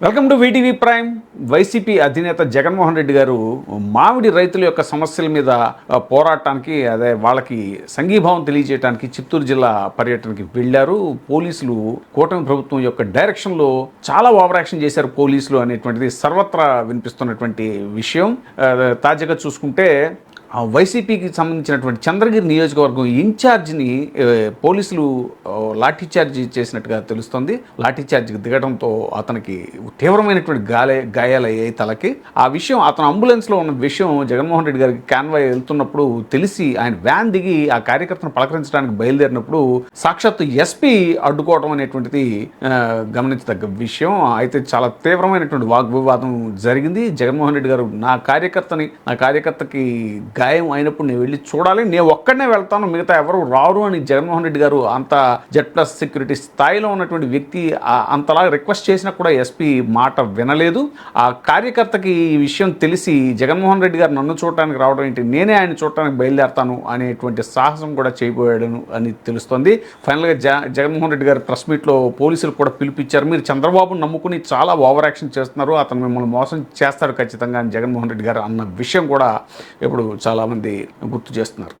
Welcome to VTV prime. YCP అధినేత జగన్మోహన్ రెడ్డి గారు మామిడి రైతుల యొక్క సమస్యల మీద పోరాటానికి వాళ్ళకి సంఘీభావం తెలియజేయడానికి చిత్తూరు జిల్లా పర్యటనకి వెళ్ళారు. పోలీసులు కూటమి ప్రభుత్వం యొక్క డైరెక్షన్లో చాలా ఓవర్ యాక్షన్ చేశారు పోలీసులు అనేటువంటిది సర్వత్రా వినిపిస్తున్నటువంటి విషయం. తాజాగా చూసుకుంటే వైసీపీకి సంబంధించినటువంటి చంద్రగిరి నియోజకవర్గం ఇన్ఛార్జిని పోలీసులు లాఠీచార్జి చేసినట్టుగా తెలుస్తుంది. లాఠీచార్జికి దిగడంతో అతనికి తీవ్రమైనటువంటి గాయాలయ్యాయి తలకి. ఆ విషయం అతను అంబులెన్స్లో ఉన్న విషయం జగన్మోహన్ రెడ్డి గారికి కాన్వాయ్ వెళ్తున్నప్పుడు తెలిసి ఆయన వ్యాన్ దిగి ఆ కార్యకర్తను పలకరించడానికి బయలుదేరినప్పుడు సాక్షాత్తు ఎస్పీ అడ్డుకోవడం అనేటువంటిది గమనించదగ్గ విషయం. అయితే చాలా తీవ్రమైనటువంటి వాగ్వివాదం జరిగింది. జగన్మోహన్ రెడ్డి గారు నా కార్యకర్తకి గాయం అయినప్పుడు నేను వెళ్ళి చూడాలి, నేను ఒక్కడనే వెళ్తాను, మిగతా ఎవరు రారు అని జగన్మోహన్ రెడ్డి గారు అంత Z+ సెక్యూరిటీ స్థాయిలో ఉన్నటువంటి వ్యక్తి అంతలా రిక్వెస్ట్ చేసినా కూడా ఎస్పీ మాట వినలేదు. ఆ కార్యకర్తకి ఈ విషయం తెలిసి జగన్మోహన్ రెడ్డి గారు నన్ను చూడటానికి రావడం ఏంటి, నేనే ఆయన చూడటానికి బయలుదేరతాను అనేటువంటి సాహసం కూడా చేయబోయాడను అని తెలుస్తోంది. ఫైనల్గా జగన్మోహన్ రెడ్డి గారు ప్రెస్ మీట్లో పోలీసులు కూడా పిలిపించారు. మీరు చంద్రబాబును నమ్ముకుని చాలా ఓవర్ యాక్షన్ చేస్తున్నారు, అతను మిమ్మల్ని మోసం చేస్తాడు ఖచ్చితంగా అని జగన్మోహన్ రెడ్డి గారు అన్న విషయం కూడా ఇప్పుడు చాలామంది గుర్తు చేస్తున్నారు.